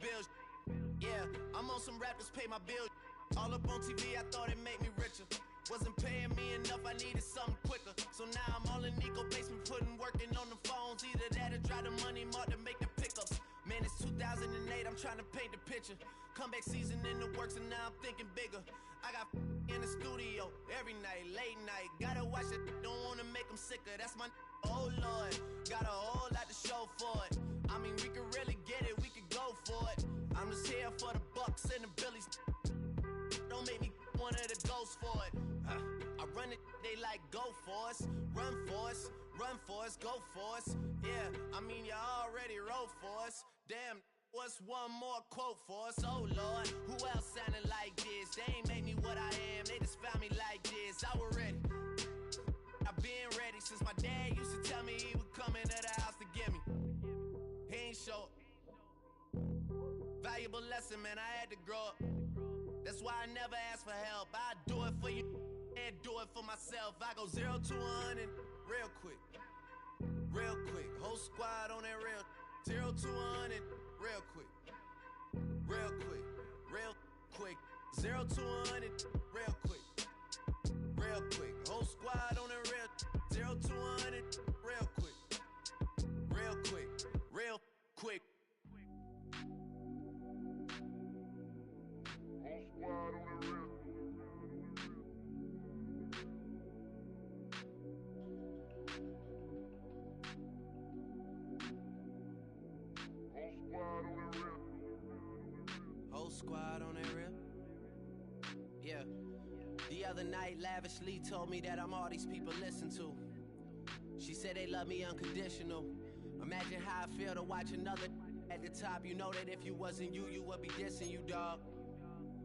bills. Yeah, I'm on some rappers, pay my bills. All up on TV, I thought it made me richer. Wasn't paying me enough, I needed something quicker. So now I'm all in Nico basement, working on the phones. Either that or drive the money mark to make the pickups. Man, it's 2008, I'm trying to paint the picture. Comeback season in the works and now I'm thinking bigger. I got in the studio every night, late night. Gotta watch it, don't wanna make them sicker. That's my oh Lord, got a whole lot to show for it. I mean, we could really get it, we could go for it. I'm just here for the Bucks and the Billies. Don't make me one of the ghosts for it. I run it, they like go for us. Run for us, run for us, go for us. Yeah, I mean you already wrote for us. Damn, what's one more quote for us? Oh Lord, who else sounded like this? They ain't made me what I am, they just found me like this. I was ready, I've been ready since my dad used to tell me he would come into the house to get me. He ain't show up. Valuable lesson, man, I had to grow up. That's why I never ask for help. I do it for you and do it for myself. I go 0 to 100 real quick. Real quick. Whole squad on that real. 0 to 100 real quick. Real quick. Real quick. 0 to 100 real quick. Real quick. Whole squad on that real. 0 to 100 real quick. Real quick. Real quick. Whole squad on that real. Yeah. The other night, lavishly told me that I'm all these people listen to. She said they love me unconditional. Imagine how I feel to watch another at the top. You know that if you wasn't you, you would be dissing you, dog.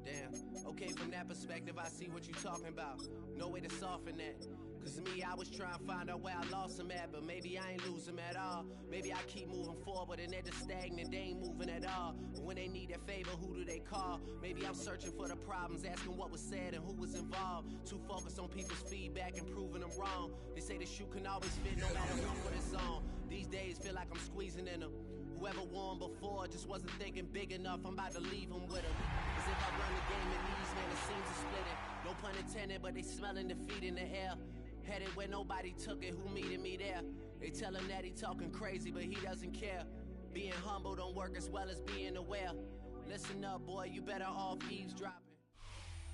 Damn, okay, from that perspective, I see what you talking about. No way to soften that. Cause me, I was trying to find out where I lost them at, but maybe I ain't lose them at all. Maybe I keep moving forward and they're just stagnant, they ain't moving at all. But when they need their favor, who do they call? Maybe I'm searching for the problems, asking what was said and who was involved. Too focused on people's feedback and proving them wrong. They say the shoe can always fit no matter who put it on. These days feel like I'm squeezing in them. Whoever won before just wasn't thinking big enough, I'm about to leave them with them. As if I run the game in these, man, the seams are splitting. No pun intended, but they smelling defeat in the air. Headed where nobody took it, who meeted me there? They tell him that he talking crazy, but he doesn't care. Being humble don't work as well as being aware. Listen up, boy, you better off eavesdropping.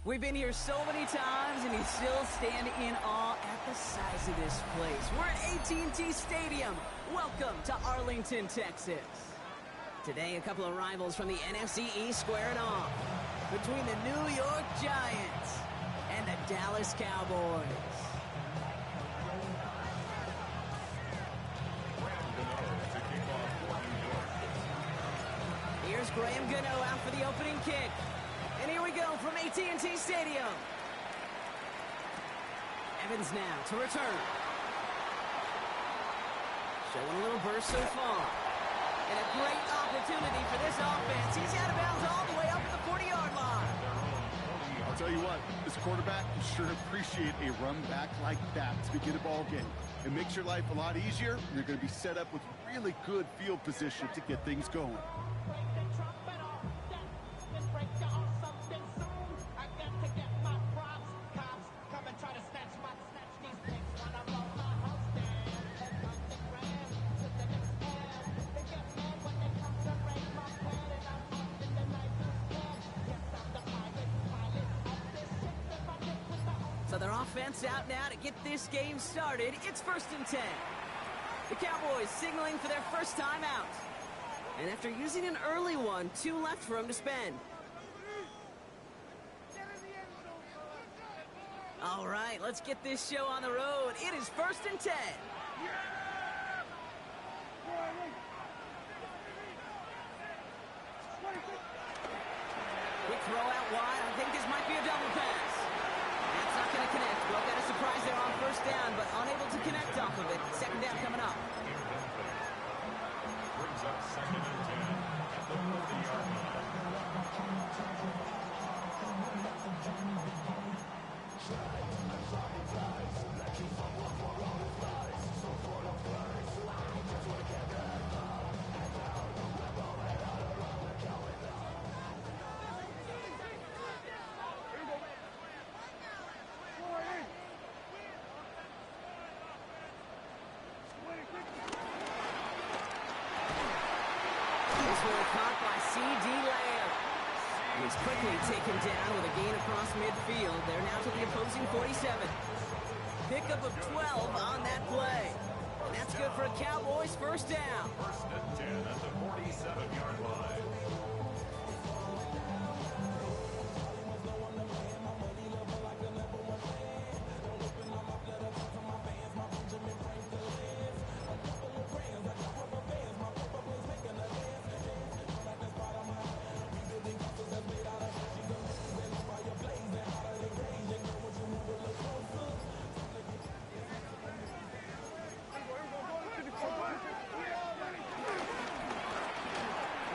We've been here so many times, and you still stand in awe at the size of this place. We're at AT&T Stadium. Welcome to Arlington, Texas. Today, a couple of rivals from the NFC East squaring off between the New York Giants and the Dallas Cowboys. Here's Graham Gano out for the opening kick. And here we go from AT&T Stadium. Evans now to return. Showing a little burst so far. And a great opportunity for this offense. He's out of bounds all the way up at the 40-yard line. I'll tell you what, this quarterback can sure appreciate a run back like that to begin a ball game. It makes your life a lot easier. You're going to be set up with really good field position to get things going. So their offense out now to get this game started. It's 1st and 10. The Cowboys signaling for their first time out. And after using an early one, 2 left for him to spend. All right, let's get this show on the road. It is 1st and 10. Quick throw out wide. I think this might be a double pass. That's not going to connect. Well, got a surprise there on 1st down, but unable to connect off of it. 2nd down coming up. Brings up 2nd and 10 at the 40-yard line. caught by C.D. Lamb. He's quickly taken down with a gain across midfield. They're now to the opposing 47. Pickup of 12 on that play. And that's good for a Cowboys first down. First and 10 at the 47-yard line.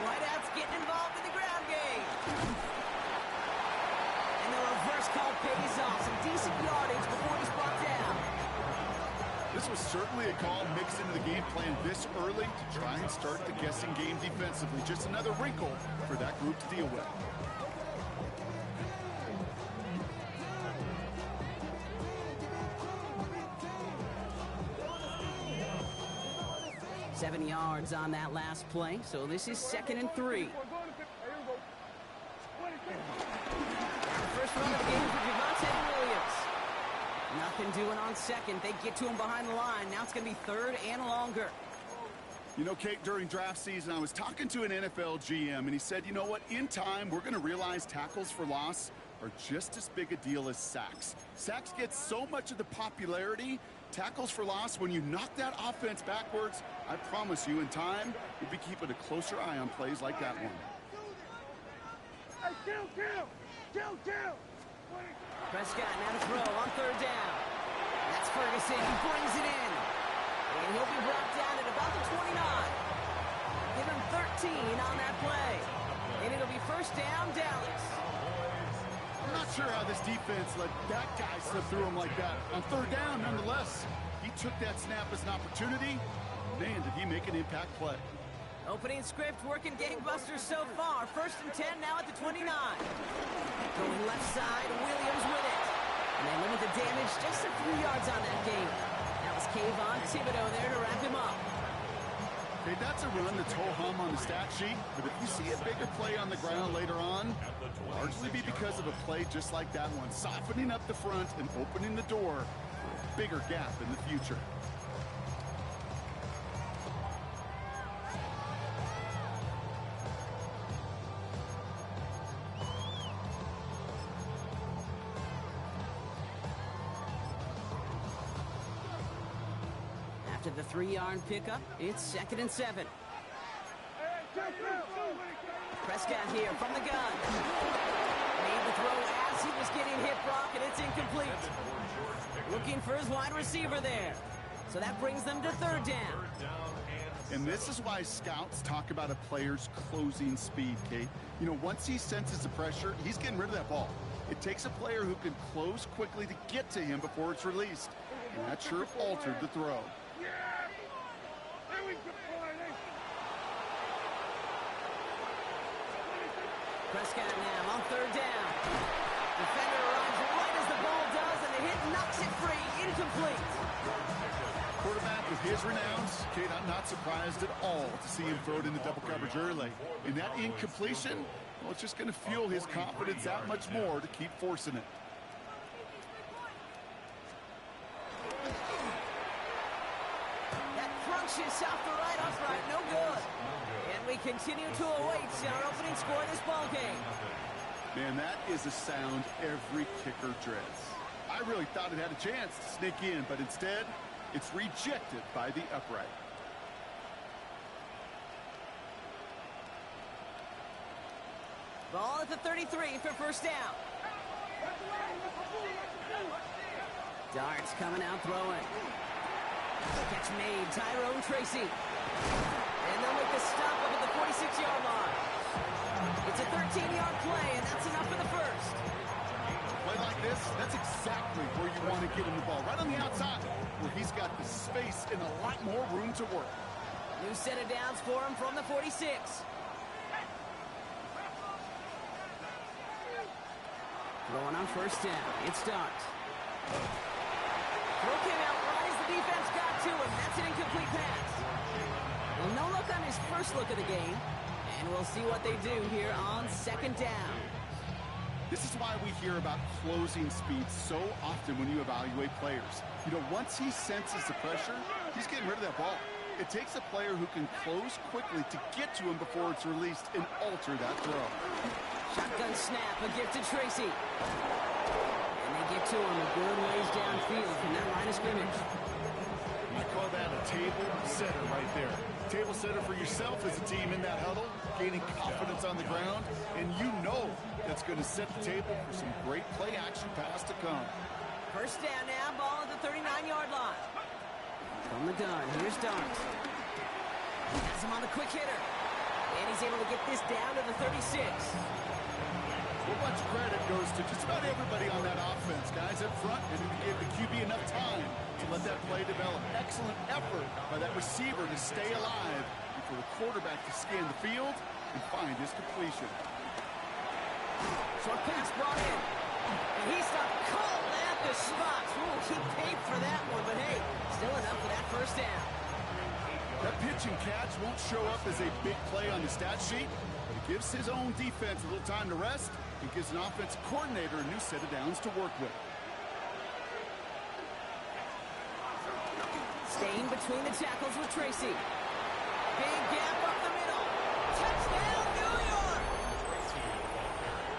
Whiteout's getting involved in the ground game. And the reverse call pays off. Some decent yardage before he's brought down. This was certainly a call mixed into the game plan this early to try and start the guessing game defensively. Just another wrinkle for that group to deal with. Seven yards on that last play, so this is 2nd and 3. First run of the game for Javonte Williams. Nothing doing on second. They get to him behind the line. Now it's going to be 3rd and longer. You know, Kate, during draft season, I was talking to an NFL GM, and he said, you know what, in time, we're going to realize tackles for loss are just as big a deal as sacks. Sacks get so much of the popularity. Tackles for loss, when you knock that offense backwards, I promise you, in time, we'll be keeping a closer eye on plays like that one. Prescott now to throw on 3rd down. That's Ferguson. He brings it in. And he'll be brought down at about the 29. Give him 13 on that play. And it'll be first down, Dallas. I'm not sure how this defense let that guy slip through him like that. On 3rd down, nonetheless, he took that snap as an opportunity. Man, did he make an impact play. Opening script working gangbusters so far. 1st and 10 now at the 29. Going left side, Williams with it. And they limit the damage just a few yards on that game. That was Kayvon Thibodeau there to wrap him up. Okay, that's a run that's ho-hum on the stat sheet, but if you see a bigger play on the ground later on, largely be because of a play just like that one, softening up the front and opening the door for a bigger gap in the future. After the 3-yard pickup, it's 2nd and 7. Prescott here from the gun. Made the throw as he was getting hit, Brock, and it's incomplete. Looking for his wide receiver there. So that brings them to 3rd down. And this is why scouts talk about a player's closing speed, Kate. You know, once he senses the pressure, he's getting rid of that ball. It takes a player who can close quickly to get to him before it's released. And that sure altered the throw. Prescott now on 3rd down. Defender arrives right as the ball does, and the hit knocks it free. Incomplete. Quarterback with his renowns, Kate, I'm not surprised at all to see him throw it into double coverage early. And that incompletion, well, it's just going to fuel his confidence that much more to keep forcing it. That crunches off the right upright, no good. And we continue to await our opening score in this ball game. Man, that is a sound every kicker dreads. I really thought it had a chance to sneak in, but instead, it's rejected by the upright. Ball at the 33 for first down. Darts coming out throwing. Catch made, Tyrone Tracy. And they'll make the stop up at the 46-yard line. It's a 13-yard play, and that's enough for the first. Play like this, that's exactly where you want to get him the ball. Right on the outside, where he's got the space and a lot more room to work. New set of downs for him from the 46. Throwing on first down. It starts. Throw came out right as the defense got to him. That's an incomplete pass. Well, no look on his first look of the game. And we'll see what they do here on second down. This is why we hear about closing speed so often when you evaluate players. You know, once he senses the pressure, he's getting rid of that ball. It takes a player who can close quickly to get to him before it's released and alter that throw. Shotgun snap, a gift to Tracy. And they get to him a good ways downfield from that line of scrimmage. I call that a table setter right there. Table setter for yourself as a team in that huddle, gaining confidence on the ground, and you know that's going to set the table for some great play action pass to come. First down now, ball at the 39-yard line. From the gun, here's Darnt. Has him on the quick hitter. And he's able to get this down to the 36. Well, much credit goes to just about everybody on that offense. Guys up front, and to give the QB enough time to let that play develop. Excellent effort by that receiver to stay alive and for the quarterback to scan the field and find his completion. Short pass brought in. And he's not called at the spot. Ooh, he paid for that one, but hey, still enough for that first down. That pitch and catch won't show up as a big play on the stat sheet, but it gives his own defense a little time to rest and gives an offensive coordinator a new set of downs to work with. Staying between the tackles with Tracy. Big gap up the middle. Touchdown, New York!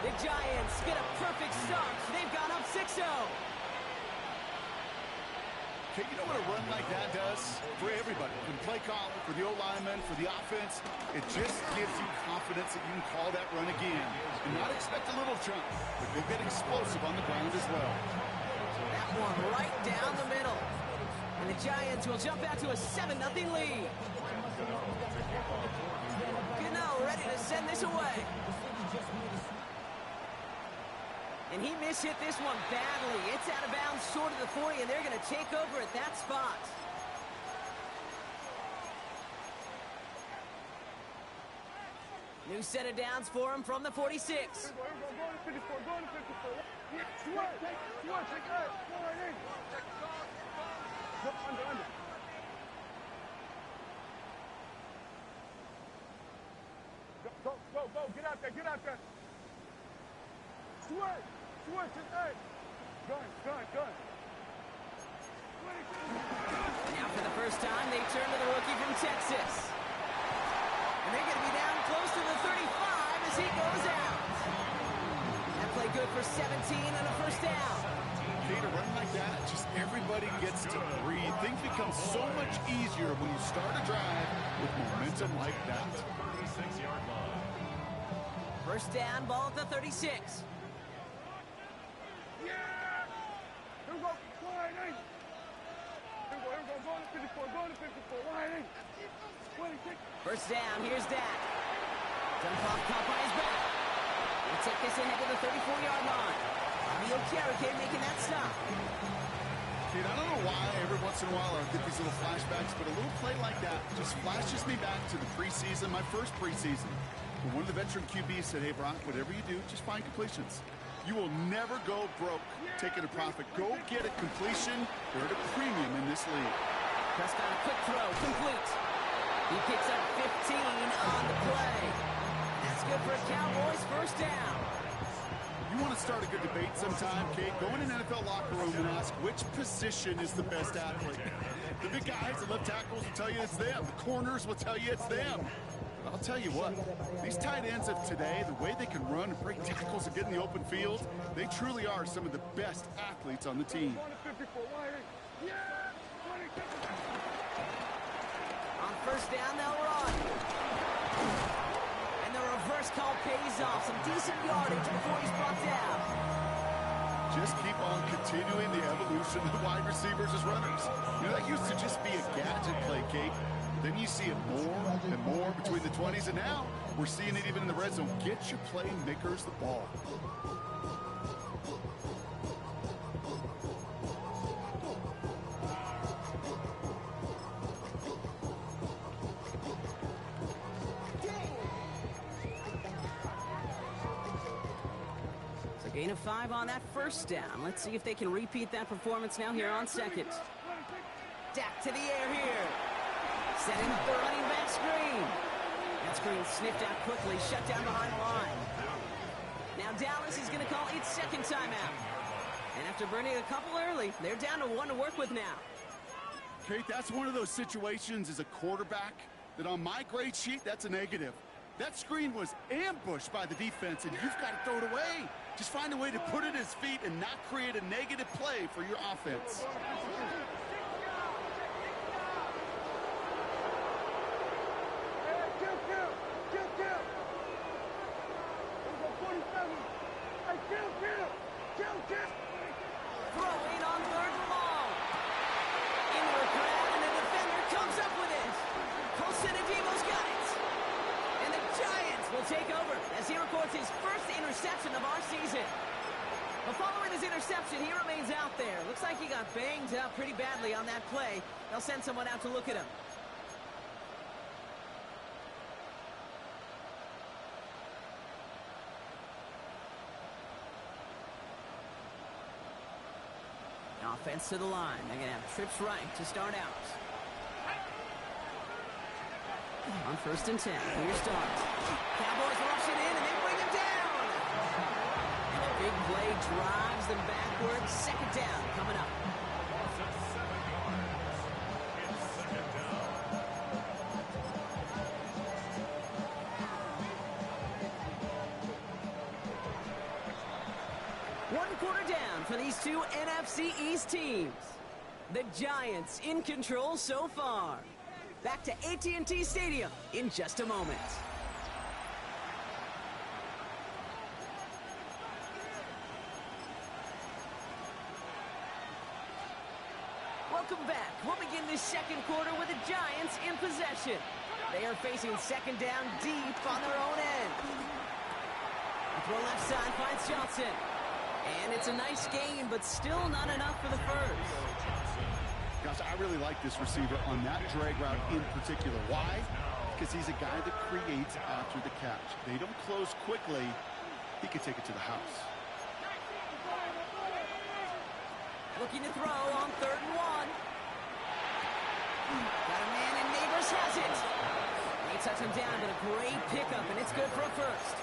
The Giants get a perfect start. They've gone up 6-0. Okay, you know what a run like that does for everybody? For the play caller, for the O-lineman, for the offense, it just gives you confidence that you can call that run again. And not expect a little jump, but they get explosive on the ground as well. That one right down the middle. And the Giants will jump out to a 7-0 lead. Gano ready to send this away. And he mishit this one badly. It's out of bounds short of the 40, and they're going to take over at that spot. New set of downs for him from the 46. Go, get out there. Switch, hey. Gun. Now for the first time, they turn to the rookie from Texas. And they're going to be down close to the 35 as he goes out. That play good for 17 and a first down. Okay, to run like that, just everybody gets to breathe. Things become so much easier when you start a drive with momentum like that. 36-yard line. First down, ball at the 36. Yeah! Here we go, line in. Here we go, go to 54, line in. 26. First down, here's Dak. Jump off, caught by his back. He'll take this in at the 34-yard line. Neil Carrigan making that stop. Dude, I don't know why every once in a while I get these little flashbacks, but a little play like that just flashes me back to the preseason, my first preseason. When one of the veteran QBs said, hey, Brock, whatever you do, just find completions. You will never go broke taking a profit. Go get a completion. They're at a premium in this league. Prescott, a quick throw, complete. He picks up 15 on the play. That's good for a Cowboys first down. You want to start a good debate sometime, Kate? Go in an NFL locker room and ask which position is the best athlete. The big guys, the left tackles will tell you it's them. The corners will tell you it's them. I'll tell you what, these tight ends of today, the way they can run and break tackles and get in the open field, they truly are some of the best athletes on the team. On first down, they'll run. And the reverse call pays off. Some decent yardage before he's brought down. Just keep on continuing the evolution of the wide receivers as runners. You know, that used to just be a gadget play, Kate. Then you see it more and more between the 20s, and now we're seeing it even in the red zone. Get your playmakers the ball. So gain of 5 on that first down. Let's see if they can repeat that performance now here on second. Dak to the air here. Setting up the running back screen. That screen sniffed out quickly, shut down behind the line. Now Dallas is going to call its second timeout. And after burning a couple early, they're down to one to work with now. Kate, that's one of those situations as a quarterback that on my grade sheet, that's a negative. That screen was ambushed by the defense, and you've got to throw it away. Just find a way to put it at his feet and not create a negative play for your offense. Throwing on third and long. Into a crowd, and the defender comes up with it. Colson Adebo's got it. And the Giants will take over as he records his first interception of our season. But following his interception, he remains out there. Looks like he got banged up pretty badly on that play. They'll send someone out to look at him. Offense to the line. They're going to have trips right to start out. On 1st and 10. Here's Starks. Cowboys rush it in and they bring him down. And a big play drives them backwards. Second down coming up. Loss of 7 yards. It's second down. One quarter down for these two NFC East teams. The Giants in control so far. Back to AT&T Stadium in just a moment. Welcome back. We'll begin this second quarter with the Giants in possession. They are facing second down deep on their own end. The throw left side finds Johnson. And it's a nice gain, but still not enough for the first. Gosh, I really like this receiver on that drag route in particular. Why? Because he's a guy that creates after the catch. They don't close quickly. He can take it to the house. Looking to throw on 3rd and 1. Got a man, and Neighbors has it. They touch him down, but a great pickup, and it's good for a first.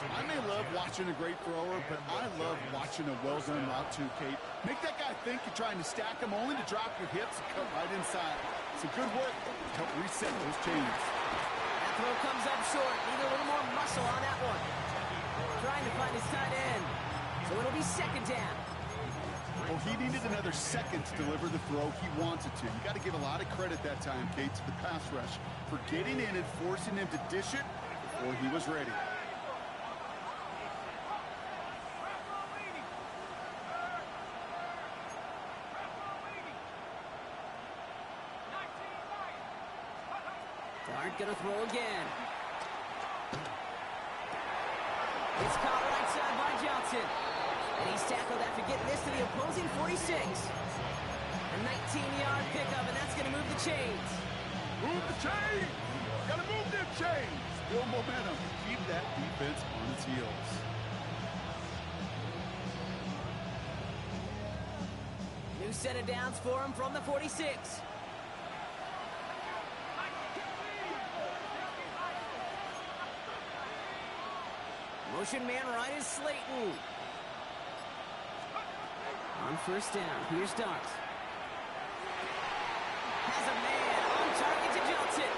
I may love watching a great thrower, but I love watching a well-done route too, Kate. Make that guy think you're trying to stack him, only to drop your hips and cut right inside. Some good work to help reset those chains. That throw comes up short. Need a little more muscle on that one. Trying to find his tight end. So it'll be second down. Well, he needed another second to deliver the throw he wanted to. You got to give a lot of credit that time, Kate, to the pass rush for getting in and forcing him to dish it before he was ready. Dart gonna throw again. It's caught right side by Johnson. And he's tackled after getting this to the opposing 46. A 19-yard pickup, and that's gonna move the chains. Move the chains! Gotta move them chains! Build momentum. Keep that defense on its heels. New set of downs for him from the 46. Motion man right is Slayton. On 1st down, here's Dart. Has a man on target to Johnson.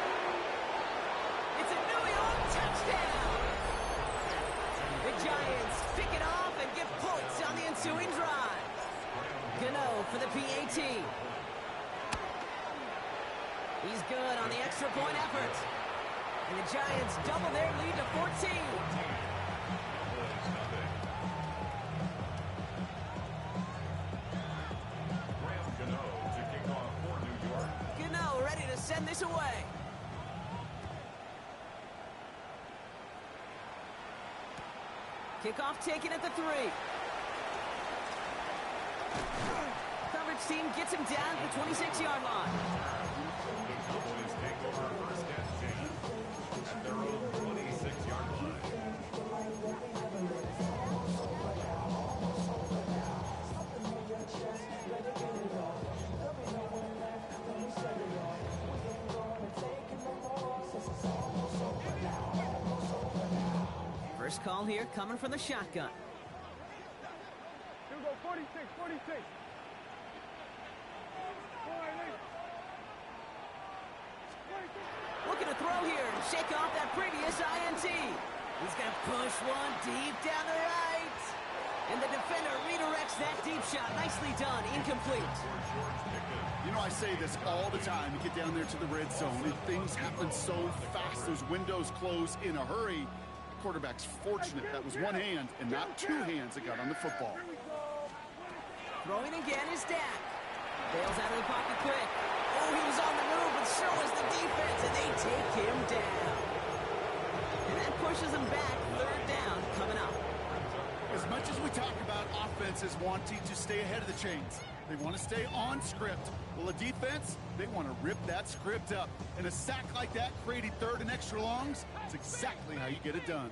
It's a New York touchdown. The Giants pick it off and get points on the ensuing drive. Gano for the PAT. He's good on the extra point effort. And the Giants double their lead to 14. Send this away. Kickoff taken at the 3. Coverage team gets him down at the 26-yard line. The Cowboys take over 1st and 10 at their own 26-yard line. First call here coming from the shotgun. Here we go, 46, 46. Looking to throw here and shake off that previous INT. He's going to push one deep down the right. And the defender redirects that deep shot. Nicely done. Incomplete. You know, I say this all the time. You get down there to the red zone, and things happen so fast. Those windows close in a hurry. The quarterback's fortunate that was one hand and not two hands that got on the football. Throwing again is Dak. Bails out of the pocket quick. Oh, he was on the move, but so was the defense, and they take him down. And that pushes him back. Third down coming up. As much as we talk about offenses wanting to stay ahead of the chains, they want to stay on script. Well, a defense, they want to rip that script up. And a sack like that, creating third and extra longs, it's exactly how you get it done.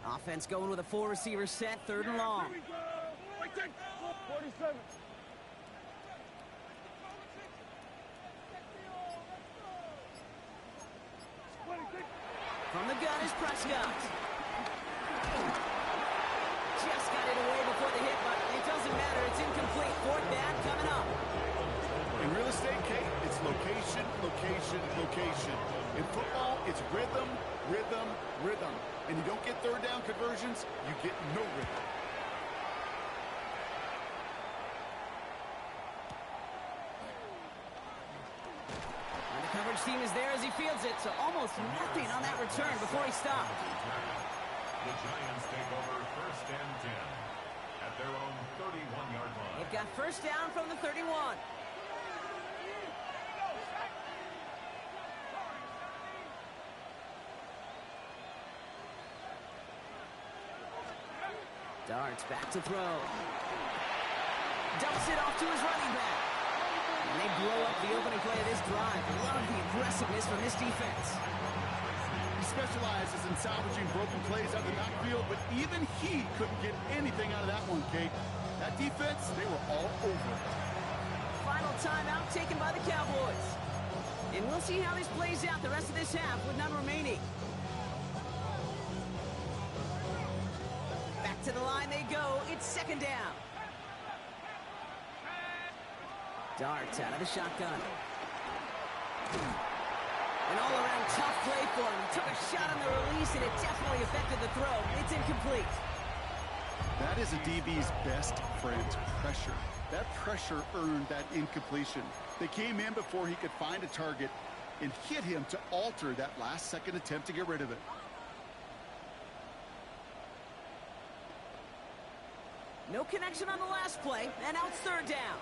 Offense going with a 4-receiver set, third and long. 47. From the gun is Prescott. Just got it away before the hit, but it doesn't matter. It's incomplete. Fourth down coming up. In real estate, Kate, it's location, location, location. In football, it's rhythm, rhythm, rhythm. And you don't get third down conversions, you get no rhythm. And the coverage team is there as he fields it, so almost nothing on that return before he stopped. The Giants take over first and 10 at their own 31-yard line. They've got first down from the 31. Darts back to throw. Dumps it off to his running back. And they blow up the opening play of this drive. Love the aggressiveness from this defense. He specializes in salvaging broken plays out of the backfield, but even he couldn't get anything out of that one, Kate. That defense, they were all over it. Final timeout taken by the Cowboys. And we'll see how this plays out the rest of this half with none remaining. Back to the line they go. It's second down. Darts out of the shotgun. An all-around tough play for him. He took a shot on the release, and it definitely affected the throw. It's incomplete. That is a DB's best friend, pressure. That pressure earned that incompletion. They came in before he could find a target and hit him to alter that last-second attempt to get rid of it. No connection on the last play, and now it's third down.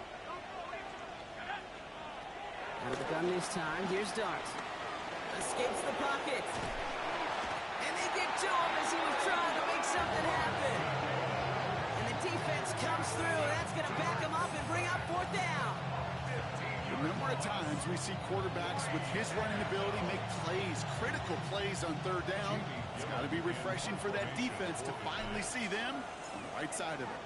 Out of the gun this time, here's Darts. Escapes the pocket. And they get to him as he was trying to make something happen. And the defense comes through. That's going to back him up and bring up fourth down. The number of times we see quarterbacks with his running ability make plays, critical plays on third down. It's got to be refreshing for that defense to finally see them on the right side of it.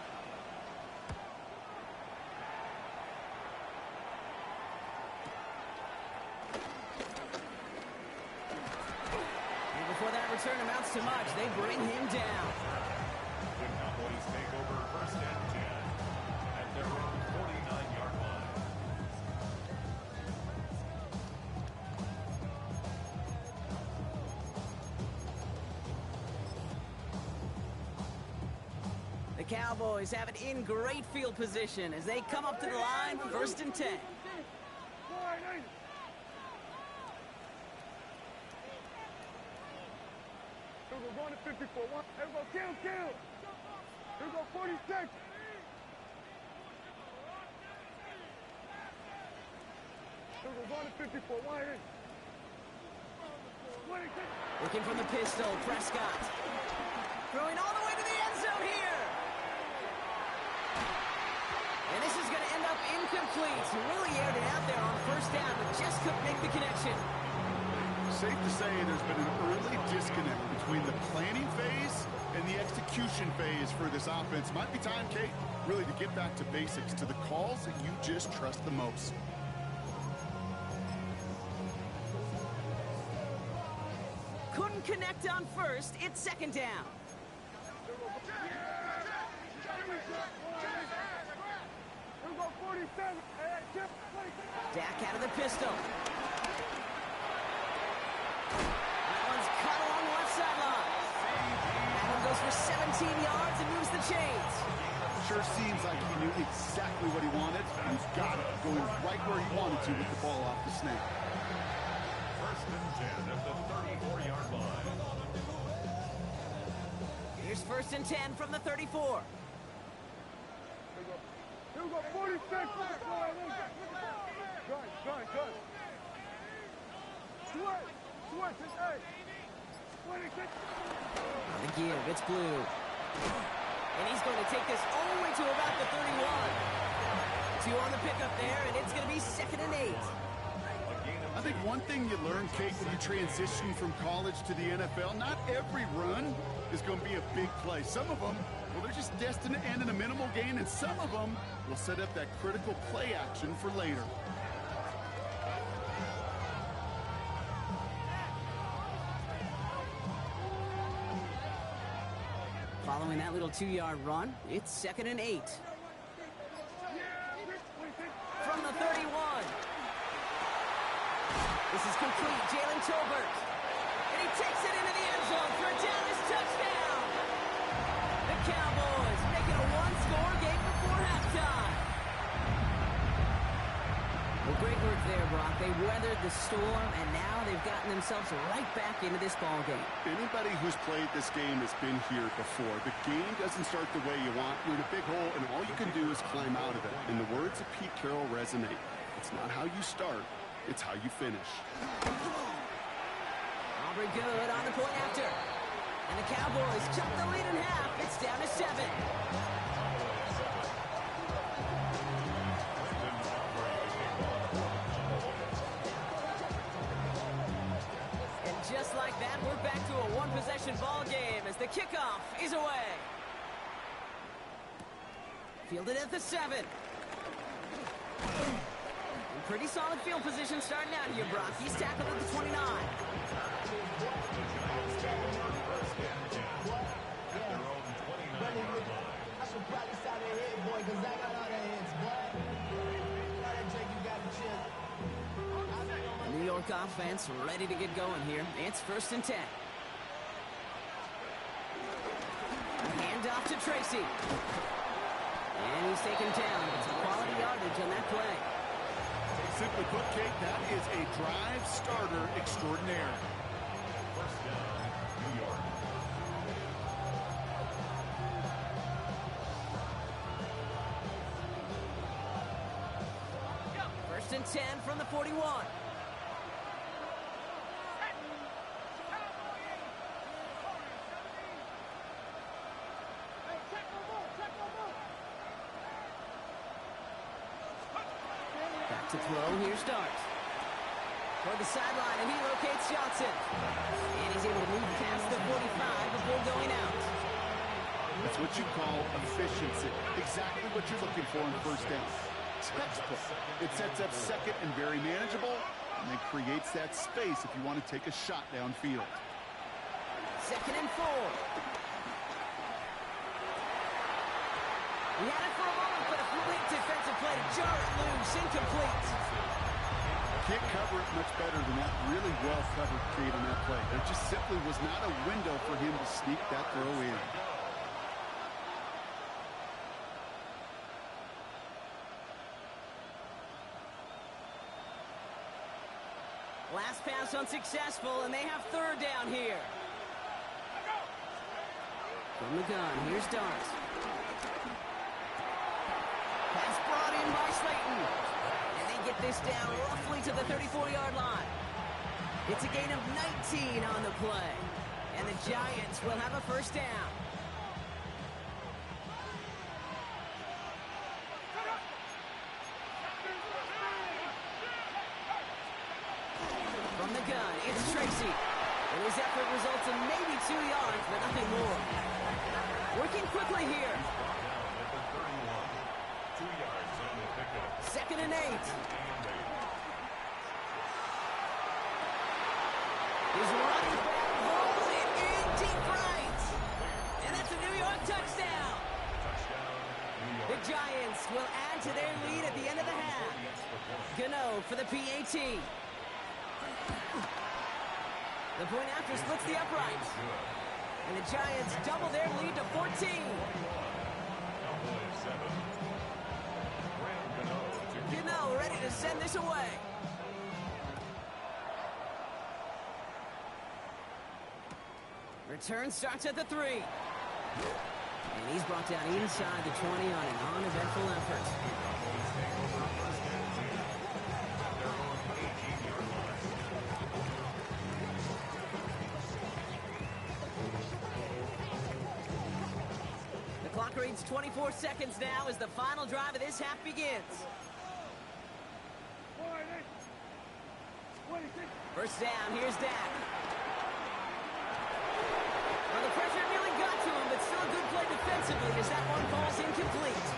Before that return amounts to much, they bring him down. The Cowboys take over first and 10 at their own 49-yard line. The Cowboys have it in great field position as they come up to the line, first and 10. Here we go, going to 54. Here we go, kill. Here we go, 46. Here we go, going to 54. Wide in. 26. Looking from the pistol, Prescott. Throwing all the way to the end zone here. And this is going to end up incomplete. He really aired it out there on first down, but just couldn't make the connection. Safe to say there's been an early disconnect between the planning phase and the execution phase for this offense. Might be time, Kate, really to get back to basics, to the calls that you just trust the most. Couldn't connect on first. It's second down. Here we go, 47. Hey, Chip, 47. Dak out of the pistol. That one's cut along the left sideline. That one goes for 17 yards and moves the chains. Sure seems like he knew exactly what he wanted, and he's got it, going right where he wanted to with the ball off the snap. First and 10 at the 34-yard line. Here's first and 10 from the 34. Here we go, 46. Good. Switch, hey. 26. On the give, it's Blue. And he's going to take this all the way to about the 31. 2 on the pickup there, and it's going to be 2nd and 8. I think one thing you learn, Kate, when you transition from college to the NFL, not every run is going to be a big play. Some of them, well, they're just destined to end in a minimal gain, and some of them will set up that critical play action for later. Following that little 2-yard run, it's 2nd and 8. From the 31. This is complete. Jalen Tolbert. And he takes it into the end zone for a Dallas touchdown. The Cowboys make it a one-score game before halftime. Well, great work there, Brock. They weathered the storm, and now they've gotten themselves right back into this ball game. Anybody who's played this game has been here before. The game doesn't start the way you want. You're in a big hole, and all you can do is climb out of it. And the words of Pete Carroll resonate. It's not how you start, it's how you finish. Aubrey good on the point after. And the Cowboys cut the lead in half. It's down to 7. And just like that, we're back to a one-possession ball game as the kickoff is away. Fielded at the 7. And pretty solid field position starting out here, Brock. He's tackled at the 29. The New York offense ready to get going here. It's 1st and 10. Hand off to Tracy. And he's taken down. It's a quality yardage on that play. Simply put, Kate, that is a drive starter extraordinaire. First down, New York. 1st and 10 from the 41. Back to throw, here starts. Toward the sideline, and he locates Johnson. And he's able to move past the 45 before going out. That's what you call efficiency. Exactly what you're looking for in first down. Textbook. It sets up second and very manageable, and then creates that space if you want to take a shot downfield. 2nd and 4. He had it for a moment, but a complete defensive play to jar it loose, incomplete. Can't cover it much better than that. Really well covered, Kate, on that play. There just simply was not a window for him to sneak that throw in. Last pass unsuccessful, and they have 3rd down here. From the gun, here's Dart. Pass brought in by Slayton. And they get this down roughly to the 34-yard line. It's a gain of 19 on the play. And the Giants will have a 1st down. From the gun, it's Tracy. And his effort results in maybe 2 yards, but nothing more. Working quickly here. 2 yards on the pickup. 2nd and 8. He's running back, rolls it in deep right. And that's a New York West will add to their lead at the end of the half. Gano for the PAT. The point after splits the uprights. And the Giants double their lead to 14. Gano ready to send this away. Return starts at the 3. And he's brought down inside the 20 on an uneventful effort. The clock reads 24 seconds now as the final drive of this half begins. First down, here's Dak. Well, the pressure nearly got to him, but still a good play defensively as that one falls incomplete.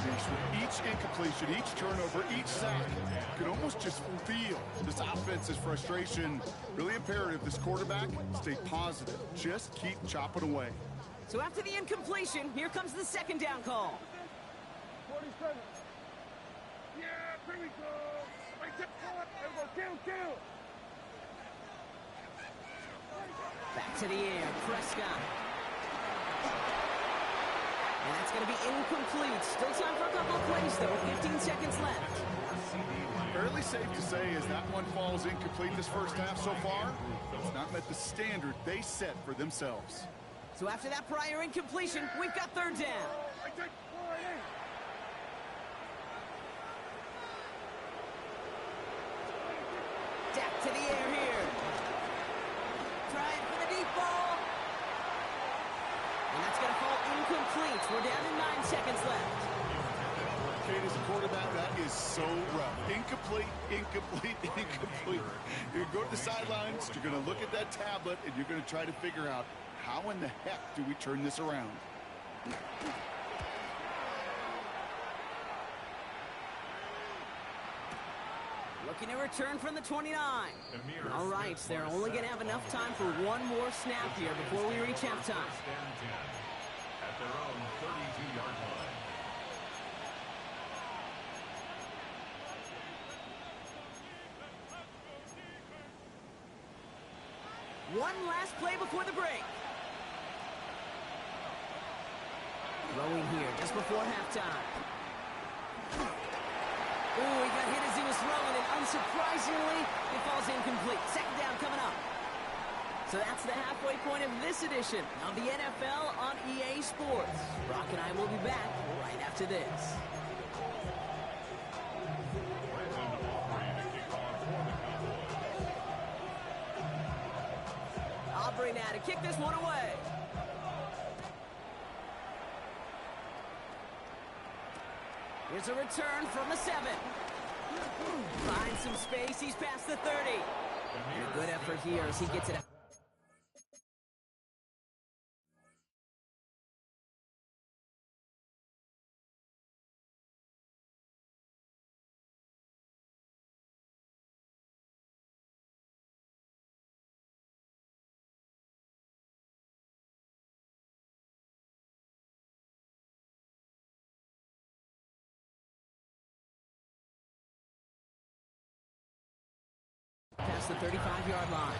With each incompletion, each turnover, each sack, you can almost just feel this offense's frustration. Really imperative this quarterback stay positive. Just keep chopping away. So after the incompletion, here comes the second down call. 47. Yeah, here we go. Right there, kill. Back to the air, Prescott. And that's going to be incomplete. Still time for a couple of plays, though. 15 seconds left. Fairly safe to say as that one falls incomplete this first half so far, it's not met the standard they set for themselves. So after that prior incompletion, we've got third down. Dak to the air here. Trying for the deep ball. And that's going to fall incomplete. We're down to 9 seconds left. Kate, as a quarterback, that is so rough. Incomplete. You're going to go to the sidelines, you're going to look at that tablet, and you're going to try to figure out how in the heck do we turn this around? Looking to return from the 29. All right, they're only going to have enough time for one more snap here before we reach halftime. At their own 32-yard line. One last play before the break. Throwing here just before halftime. Ooh, he got hit as he was throwing, and unsurprisingly, it falls incomplete. Second down coming up. So that's the halfway point of this edition of the NFL on EA Sports. Brock and I will be back right after this. Aubrey now to kick this one away. Here's a return from the 7. Finds some space. He's past the 30. And a good effort here as he gets it out. Past the 35-yard line.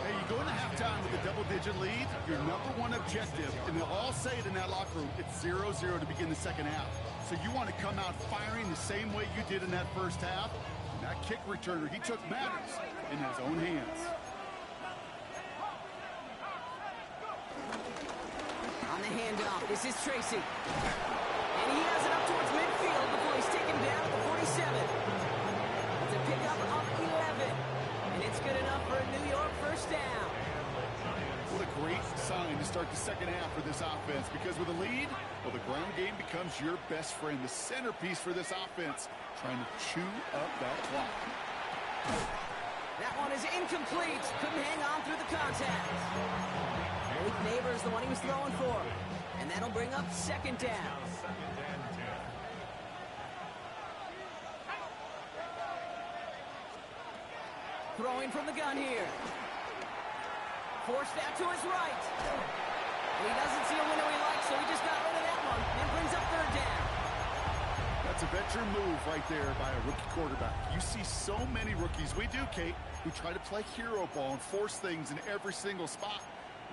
Hey, you go into halftime with a double-digit lead, your number one objective, and they'll all say it in that locker room, it's 0-0 to begin the second half. So you want to come out firing the same way you did in that first half. And that kick returner, he took matters in his own hands. On the handoff, this is Tracy. And he has it up towards midfield before he's taken down at the 47. It's a pickup of 11. And it's good enough for a New York first down. What a great sign to start the second half for this offense, because with a lead, well, the ground game becomes your best friend, the centerpiece for this offense, trying to chew up that clock. That one is incomplete. Couldn't hang on through the contact. Malik Neighbors, the one he was throwing for. And that'll bring up second down. Throwing from the gun here. Forced out to his right. And he doesn't see a window he likes, so he just got rid of that one and brings up third down. a veteran move right there by a rookie quarterback. You see so many rookies, we do, Kate, who try to play hero ball and force things in every single spot.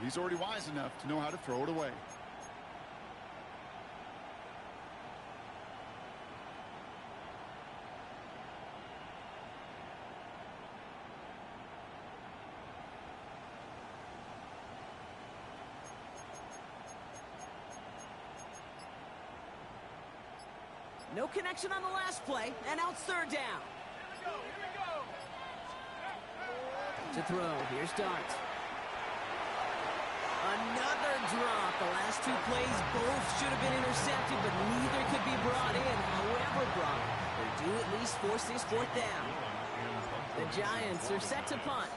He's already wise enough to know how to throw it away. No connection on the last play, and now it's third down. To throw, here's Dart. Another drop. The last two plays both should have been intercepted, but neither could be brought in. However, Brock, they do at least force this fourth down. The Giants are set to punt.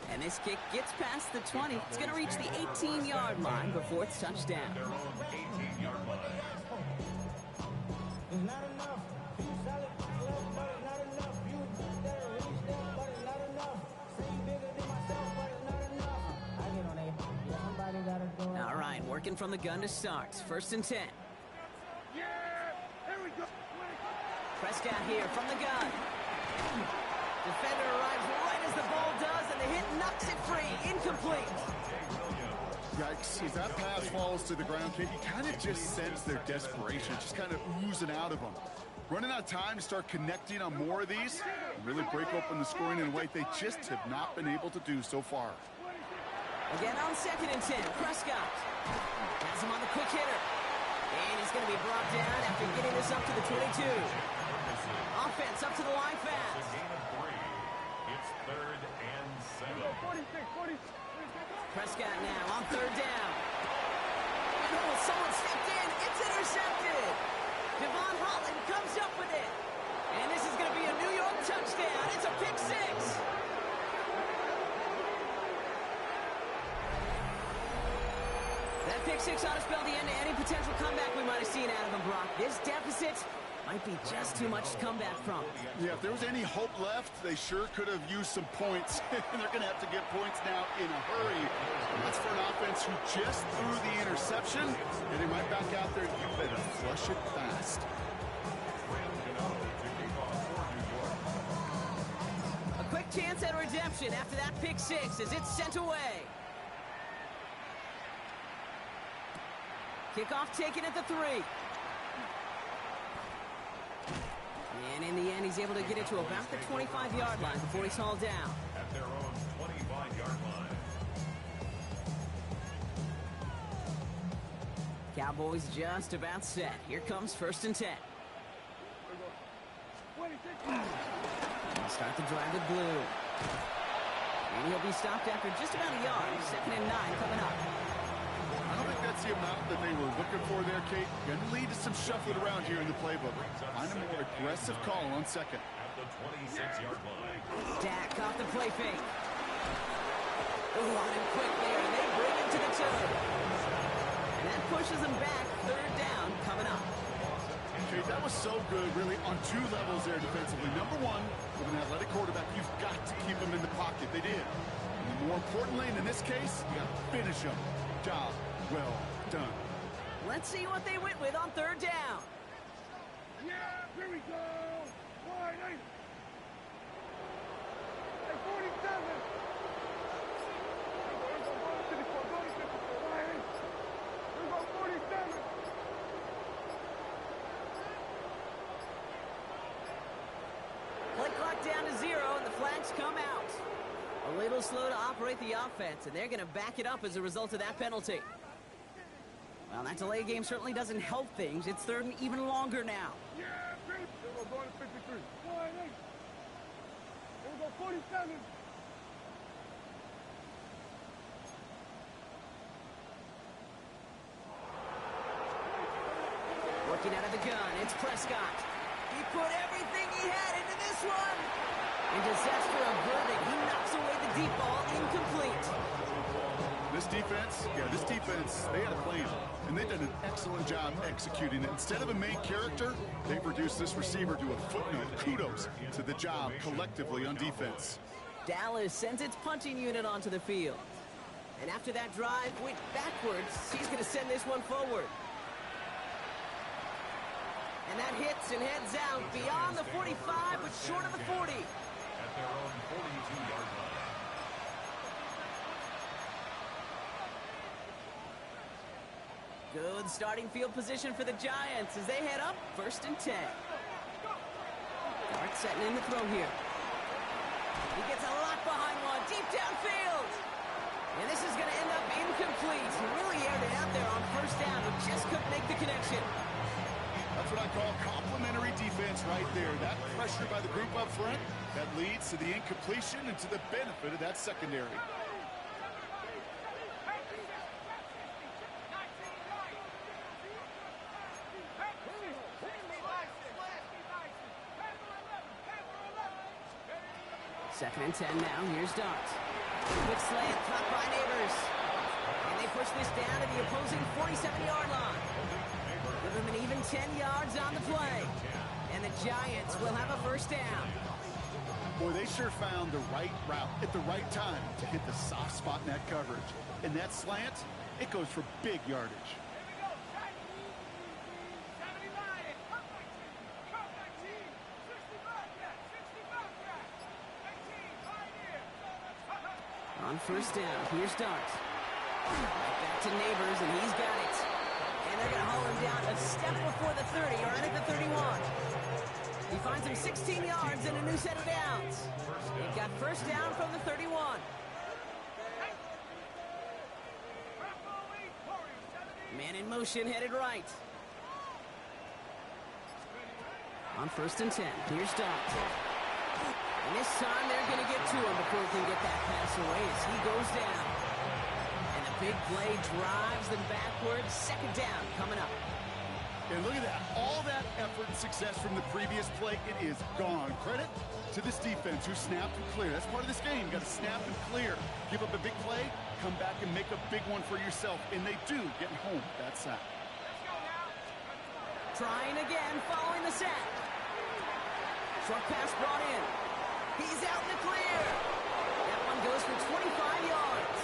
And this kick gets past the 20. It's going to reach the 18-yard line before it's touchdown. Their own 18-yard line. All right, working from the gun to start. First and 10. Yeah, here we go. Prescott here from the gun. Defender arrives right as the ball does, and the hit knocks it free. Incomplete. Yikes, as that pass falls to the ground, Kate, you kind of just sense their desperation, just kind of oozing out of them. Running out of time to start connecting on more of these, and really break open the scoring in a way they just have not been able to do so far. Again on second and 10, Prescott has him on the quick hitter. And he's going to be brought down after getting this up to the 22. Offense up to the line fast. It's a gain of 3. It's third and 7. Prescott now on third down. Oh, someone stepped in. It's intercepted. Devon Holland comes up with it. And this is going to be a New York touchdown. It's a pick six. That pick six ought to spell the end to any potential comeback we might have seen out of him, Brock. This deficit might be just too much to come back from. Yeah, if there was any hope left, they sure could have used some points. They're going to have to get points now in a hurry. That's for an offense who just threw the interception, and they might back out there. You better flush it fast. A quick chance at redemption after that pick six as it's sent away. Kickoff taken at the 3. And in the end, he's able to get it to about the 25-yard line before he's hauled down. At their own 25-yard line. Cowboys just about set. Here comes first and 10. He'll start the drive with blue. And he'll be stopped after just about a yard. Second and 9 coming up. I don't think that's the amount that they were looking for there, Kate. Going to lead to some shuffling around here in the playbook. Find a more aggressive call on second. At the 26-yard line. Dak off the play fake. Oh, on him quick there, and they bring him to the 2. And that pushes him back. Third down coming up. Kate, that was so good, really, on two levels there defensively. Number one, with an athletic quarterback, you've got to keep him in the pocket. They did. And more importantly, and in this case, you got to finish him. Job well done. Let's see what they went with on third down. Yeah, here we go. Wide eight. Hey, 47. Here we go, 54, wide eight. Here we go, 47. Play clock down to 0, and the flags come out. A little slow to operate the offense, and they're going to back it up as a result of that penalty. Well, that delay game certainly doesn't help things. It's third and even longer now. Yeah, here we go, going to 53. Wide eight. Here we go, 47. Working out of the gun, it's Prescott. He put everything he had into this one. And disaster averted. He knocks away the deep ball, incomplete. This defense, they had a plan, and they've done an excellent job executing it. Instead of a main character, they produced this receiver to a footnote. Kudos to the job collectively on defense. Dallas sends its punching unit onto the field. And after that drive went backwards, he's going to send this one forward. And that hits and heads out beyond the 45, but short of the 40. At their own 42-yard line. Good starting field position for the Giants as they head up 1st and 10. Dart setting in the throw here. He gets a lot behind one, deep downfield. And this is going to end up incomplete. He really aired it out there on 1st down, but just couldn't make the connection. That's what I call complimentary defense right there. That pressure by the group up front, that leads to the incompletion and to the benefit of that secondary. Second and 10 now. Here's Dart. Quick slant, caught by Neighbors. And they push this down to the opposing 47-yard line. Give them an even 10 yards on the play. And the Giants will have a 1st down. Boy, they sure found the right route at the right time to hit the soft spot in that coverage. And that slant, it goes for big yardage. On 1st down, here's Dart. Right back to Neighbors, and he's got it. And they're going to haul him down a step before the 30, or right at the 31. He finds him 16 yards and a new set of downs. They've got 1st down from the 31. Man in motion, headed right. On 1st and 10, here's Dart. And this time they're going to get to him before he can get that pass away as he goes down. And the big play drives them backwards. 2nd down coming up. And look at that. All that effort and success from the previous play, it is gone. Credit to this defense who snapped and cleared. That's part of this game. You got to snap and clear. Give up a big play, come back and make a big one for yourself. And they do, getting home that sack. Trying again following the sack. Short pass brought in. He's out in the clear. That one goes for 25 yards.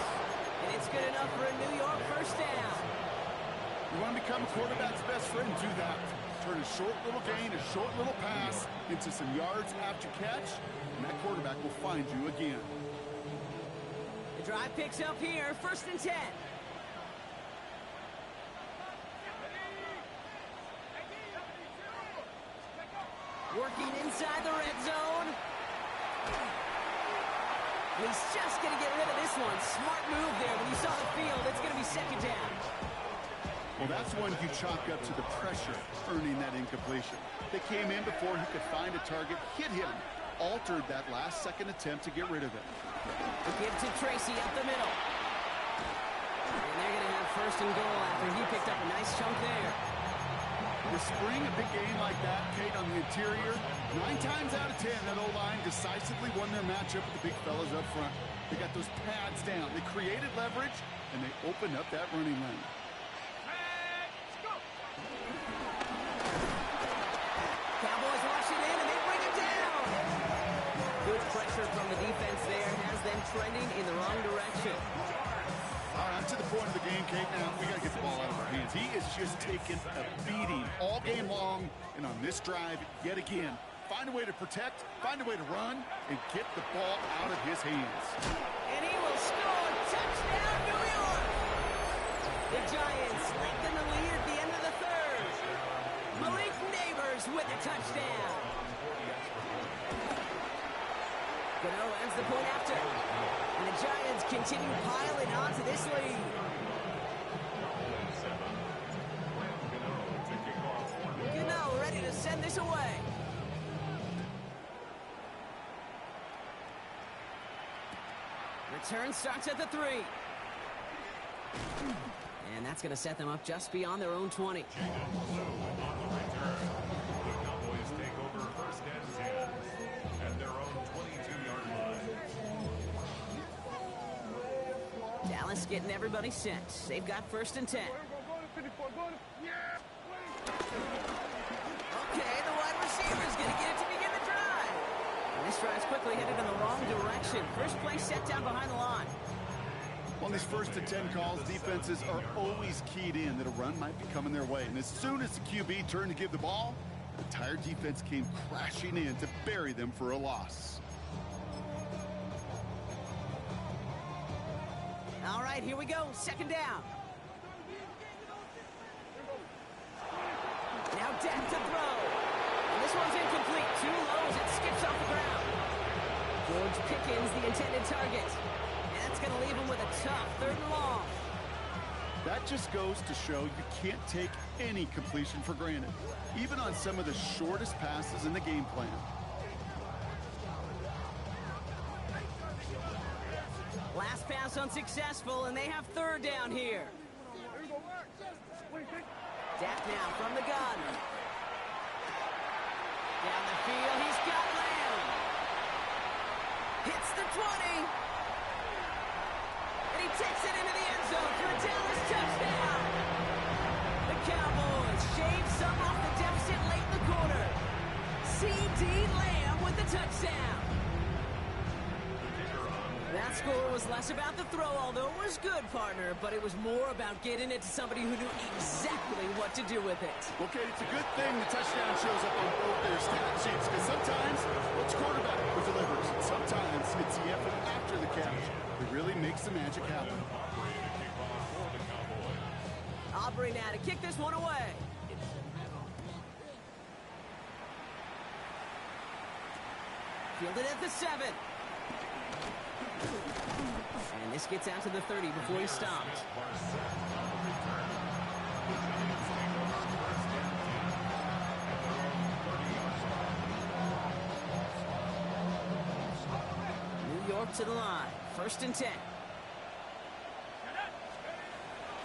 And it's good enough for a New York 1st down. You want to become a quarterback's best friend, do that. Turn a short little gain, a short little pass into some yards after catch, and that quarterback will find you again. The drive picks up here, 1st and 10. Working inside the red zone. He's just going to get rid of this one. Smart move there. When you saw the field, it's going to be 2nd down. Well, that's one you chalk up to the pressure, earning that incompletion. They came in before he could find a target, hit him, altered that last-second attempt to get rid of it. The give to Tracy up the middle. And they're going to have 1st and goal after he picked up a nice chunk there. The spring, a big game like that, Kate, on the interior, 9 times out of 10, that O-line decisively won their matchup with the big fellas up front. They got those pads down. They created leverage, and they opened up that running lane. Cowboys wash it in, and they bring it down. Good pressure from the defense there has them trending in the wrong direction. All right, to the point of the game, Kate. Now, we got to get the ball out of our hands. He is just taking a beating all game long, and on this drive, yet again, find a way to protect, find a way to run, and get the ball out of his hands. And he will score. Touchdown, New York! The Giants lengthen the lead at the end of the 3rd. Malik Neighbors with a touchdown. Gano ends the point after. And the Giants continue piling on to this lead. Gano ready to send this away. Return starts at the 3. And that's going to set them up just beyond their own 20. Cowboys take over 1st and 10 at their own 22-yard line. Dallas getting everybody set. They've got 1st and 10. Okay, the wide receiver's going to get it to begin the drive. And this drive's quickly headed in the wrong direction. First play set down behind the line. On these first and 10 calls, defenses are always keyed in that a run might be coming their way. And as soon as the QB turned to give the ball, the entire defense came crashing in to bury them for a loss. All right, here we go. Second down. Now Dak to throw. And this one's incomplete. Too low as it skips off the ground. George Pickens, the intended target. And that's going to leave him with a tough 3rd and long. That just goes to show you can't take any completion for granted, even on some of the shortest passes in the game plan. Last pass unsuccessful, and they have 3rd down here. Dak now from the gun. Down the field, he's got Lamb. Hits the 20. And he takes it into the end zone for a Dallas touchdown. The Cowboys shave some off the deficit late in the quarter. C.D. Lamb with the touchdown. That score was less about the throw, although it was good, partner, but it was more about getting it to somebody who knew exactly what to do with it. Okay, it's a good thing the touchdown shows up on both their stat sheets, because sometimes it's quarterback who delivers, and sometimes it's the effort after the catch that really makes the magic happen. Aubrey now to kick this one away. Fielded at the 7. And this gets out to the 30 before he stopped. New York to the line. 1st and 10.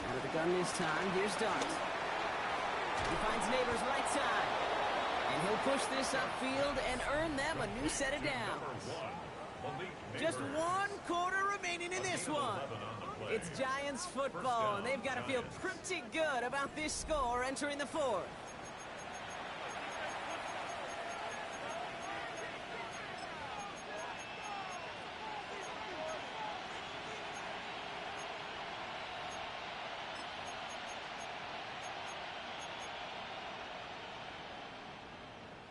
Out of the gun this time. Here's Dart. He finds Neighbors right side. And he'll push this upfield and earn them a new set of downs. Just 1 quarter remaining in this one. It's Giants football, and they've got to feel pretty good about this score entering the 4th.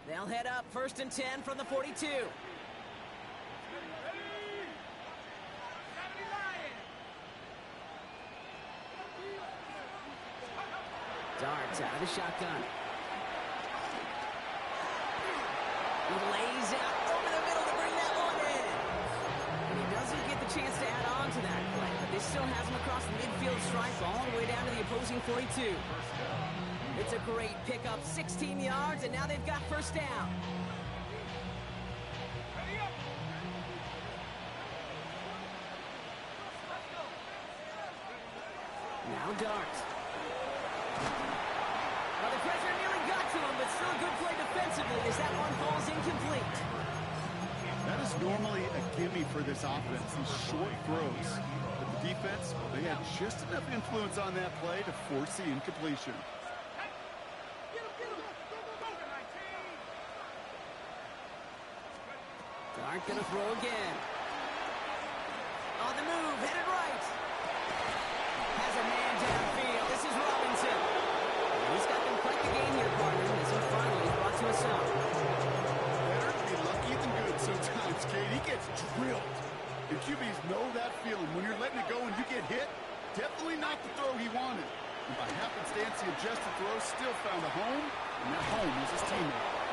They'll head up 1st and 10 from the 42. Darts out of the shotgun. He lays out over the middle to bring that one in. And he doesn't get the chance to add on to that play, but this still has him across the midfield stripe all the way down to the opposing 42. It's a great pickup, 16 yards, and now they've got 1st down. Now Dart. Well, the pressure nearly got to him, but still a good play defensively as that one falls incomplete. That is normally a gimme for this offense, these short throws. But the defense, well, they had just enough influence on that play to force the incompletion. Dart gonna throw again. On the move, headed right. Has a man downfield. This is Robinson. He's got them quite the game here, partner, as he finally brought to a stop. Better to be lucky than good sometimes, Kate. He gets drilled. The QBs know that feeling. When you're letting it go and you get hit, definitely not the throw he wanted. And by happenstance, the adjusted throw still found a home, and that home was his teammate.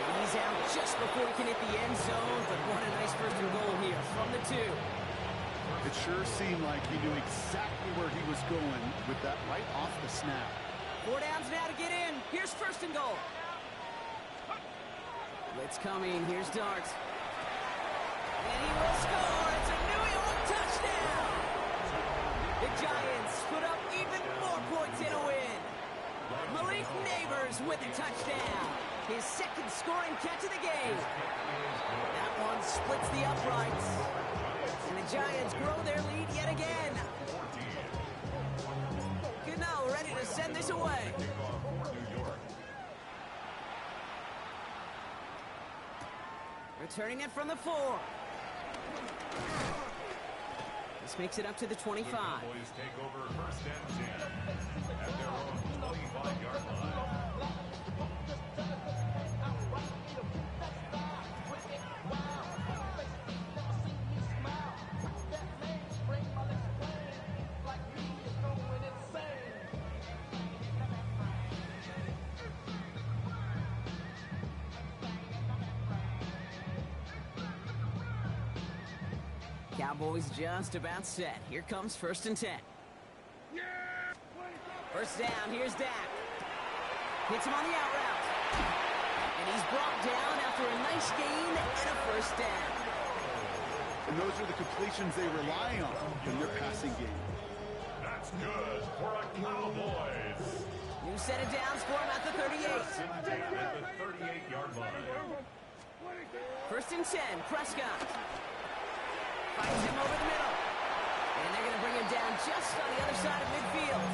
He's out just before he can hit the end zone, but what a nice 1st and goal here from the 2. It sure seemed like he knew exactly where he was going with that right off the snap. 4 downs now to get in. Here's 1st and goal. Blitz coming. Here's Dart. And he will score. It's a New York touchdown. The Giants put up even more points in a win. Malik Neighbors with a touchdown. His 2nd scoring catch of the game. That one splits the uprights. And the Giants grow their lead yet again. Gano ready to send this away. Returning it from the 4. This makes it up to the 25. The Cowboys take over first and 10 at their own 25-yard line. Cowboys just about set. Here comes first and 10. First down, here's Dak. Hits him on the out route. And he's brought down after a nice gain and a first down. And those are the completions they rely on in their passing game. That's good for a Cowboys. New set of downs for him at the 38. First and 10 at the 38-yard line. First and 10, Prescott. Finds him over the middle. And they're going to bring him down just on the other side of midfield.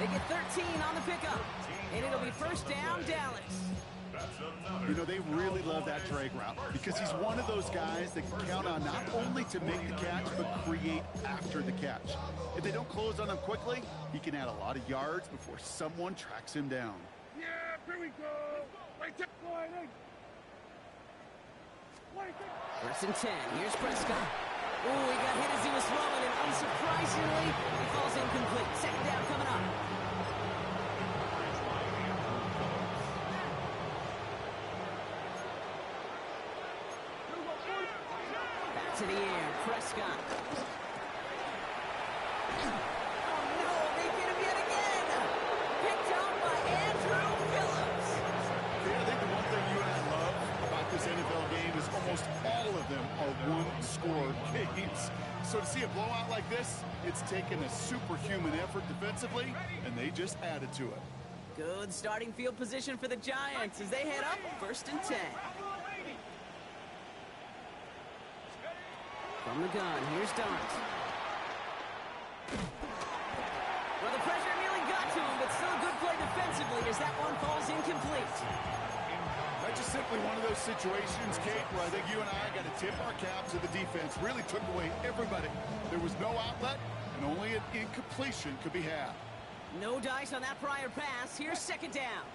They get 13 on the pickup. And it'll be first down, Dallas. You know, they really love that drag route because he's one of those guys that can count on not only to make the catch, but create after the catch. If they don't close on him quickly, he can add a lot of yards before someone tracks him down. Yeah, here we go. Right there. First and 10. Here's Prescott. Oh, he got hit as he was throwing, and unsurprisingly, he falls incomplete. Second down coming up. Back to the air. Prescott. Oh, no. They get him yet again. Picked up by Andrew Phillips. Yeah, I think the one thing you and I love about this NFL game is almost all of them are one-score games. So to see a blowout like this, it's taken a superhuman effort defensively, and they just added to it. Good starting field position for the Giants as they head up first and 10. From the gun, here's Dart. Well, the pressure nearly got to him, but still a good play defensively as that one falls incomplete. That's just simply one of those situations, Kate, where I think you and I got to tip our cap to the defense. Really took away everybody. There was no outlet, and only an incompletion could be had. No dice on that prior pass. Here's second down.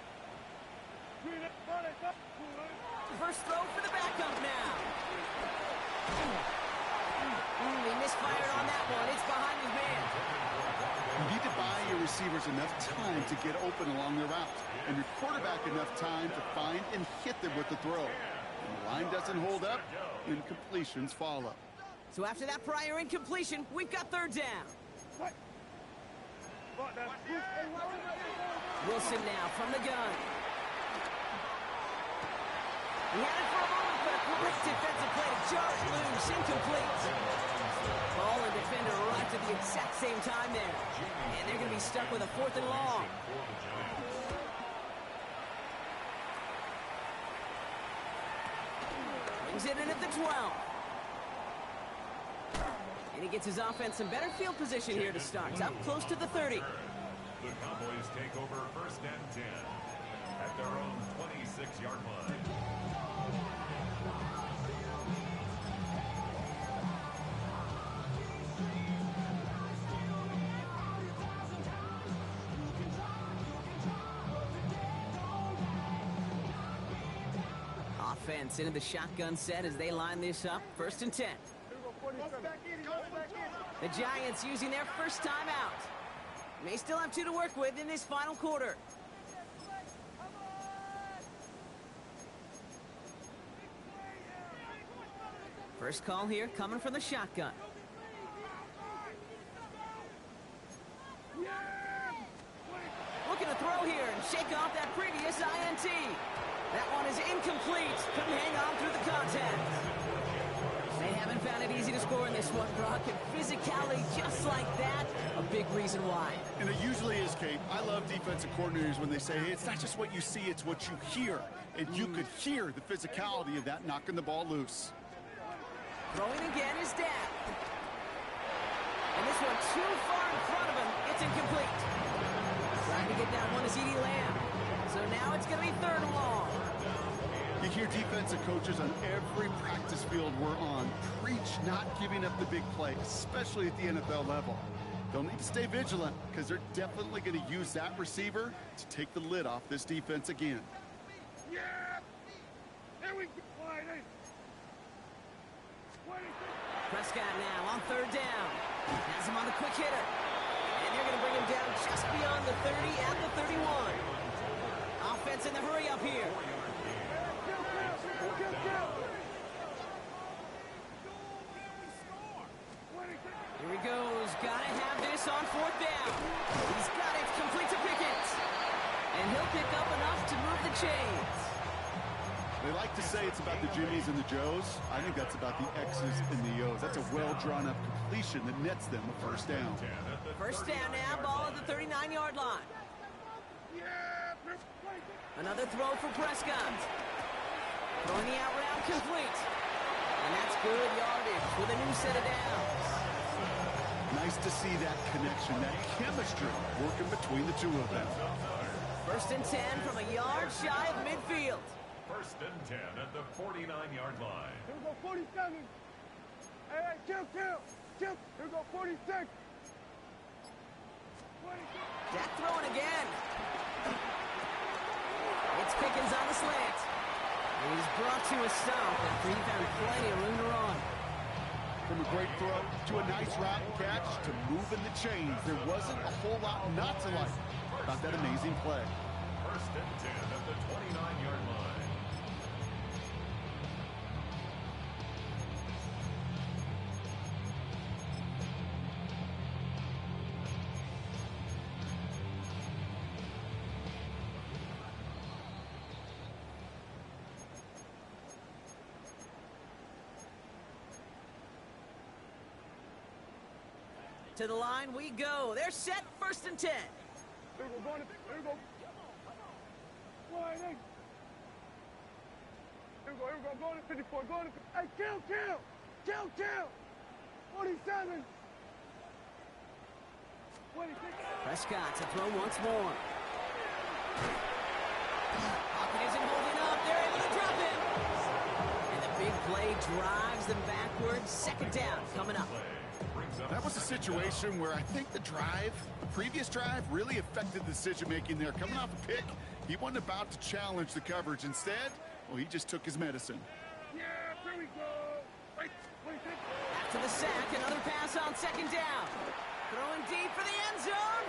First throw for the backup now. He misfired on that one. It's behind his man. You need to buy your receivers enough time to get open along the route, and your quarterback enough time to find and hit them with the throw. When the line doesn't hold up, incompletions follow. So after that prior incompletion, we've got third down. Wilson now from the gun. He had it for a moment, but a quick defensive play to jar it loose. Incomplete. Ball and defender arrived at the exact same time there. And they're going to be stuck with a fourth and long. Brings it in at the 12. And he gets his offense some better field position here to start. Up close to the 30. The Cowboys take over first and 10 at their own 26-yard line. Offense into the shotgun set as they line this up. First and 10. The Giants using their first timeout. May still have two to work with in this final quarter. First call here coming from the shotgun. Looking to throw here and shake off that previous INT. That one is incomplete. Couldn't hang on through the contact. They haven't found it easy to score in this one, Brock. And physicality just like that, a big reason why. And it usually is, Kate. I love defensive coordinators when they say, hey, it's not just what you see, it's what you hear. And you could hear the physicality of that knocking the ball loose. Throwing again is Dak. And this one too far in front of him. It's incomplete. Trying to get that one to CeeDee Lamb. So now it's going to be third and long. You hear defensive coaches on every practice field we're on preach not giving up the big play, especially at the NFL level. They'll need to stay vigilant because they're definitely going to use that receiver to take the lid off this defense again. Yeah! Here we go. Prescott now on third down. Has him on the quick hitter. And they're going to bring him down just beyond the 30 at the 31. Offense in the hurry up here. Here he goes. Got to have this on fourth down. He's got it. Complete to Pickett. And he'll pick up enough to move the chains. They like to say it's about the Jimmies and the Joes. I think that's about the X's and the O's. That's a well-drawn-up completion that nets them a first down. First down now, ball at the 39-yard line. Another throw for Prescott. Throwing the out route complete. And that's good yardage with a new set of downs. Nice to see that connection, that chemistry working between the two of them. First and 10 from a yard shy of midfield. First and 10 at the 49-yard line. Here we go, 47. Hey, kill. Here we go, 46. 26. Dak throwing again. It's Pickens on the slant. He's brought to a stop after he found plenty of room to run. From a great throw to a nice route and catch to moving the chains, there wasn't a whole lot not to like about that amazing play. First and 10 at the 29-yard line. To the line we go. They're set, first and 10. Here we go, here we go. Wide eight. Here we go, going to 54, going to 50. Hey, kill. 47. 26. Prescott to throw once more. Pocket isn't holding up. They're able to drop him. And the big play drives them backwards. Second down coming up. That was a situation where I think the previous drive, really affected the decision-making there. Coming off a pick, he wasn't about to challenge the coverage. Instead, well, he just took his medicine. Yeah, here we go. Wait, 26. After the sack, another pass on second down. Throwing deep for the end zone.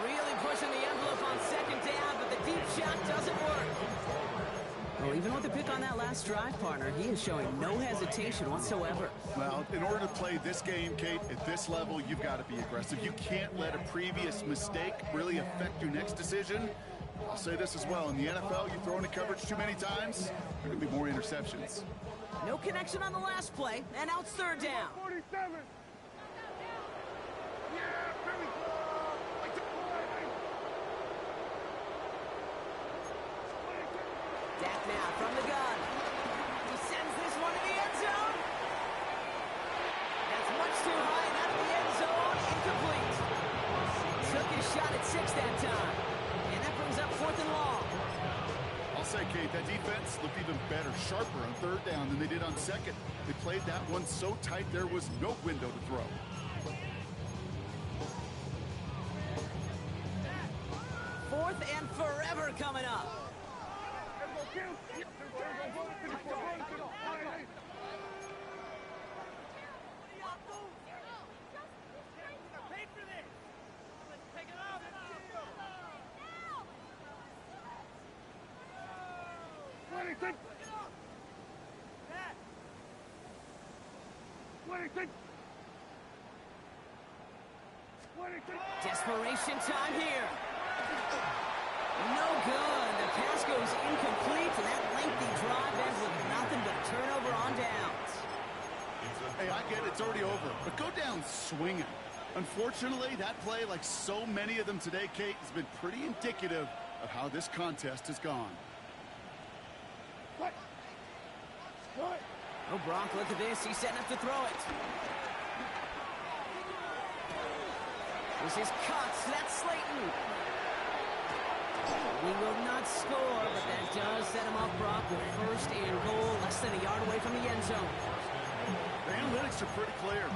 Really pushing the envelope on second down, but the deep shot doesn't work. Well, even with the pick on that last drive, partner, he is showing no hesitation whatsoever. Well, in order to play this game, Kate, at this level, you've got to be aggressive. You can't let a previous mistake really affect your next decision. I'll say this as well. In the NFL, you throw into coverage too many times, there are going to be more interceptions. No connection on the last play, and out third down. 47. Yeah, here we go. Dak now from the gun. He sends this one to the end zone. That's much too high and out of the end zone. Incomplete. Took his shot at 6 that time. And that brings up fourth and long. I'll say, Kate, that defense looked even better, sharper on third down than they did on second. They played that one so tight there was no window to throw. Fourth and forever coming up. Desperation time here. No good. The pass goes incomplete, and that lengthy drive ends with nothing but turnover on downs. Hey, I get it. It's already over. But go down swinging. Unfortunately, that play, like so many of them today, Kate, has been pretty indicative of how this contest has gone. What? Oh, Brock, look at this. He's setting up to throw it. This is cuts. That's Slayton. He will not score, but that does set him up, Brock, with first and goal, less than a yard away from the end zone. The analytics are pretty clear.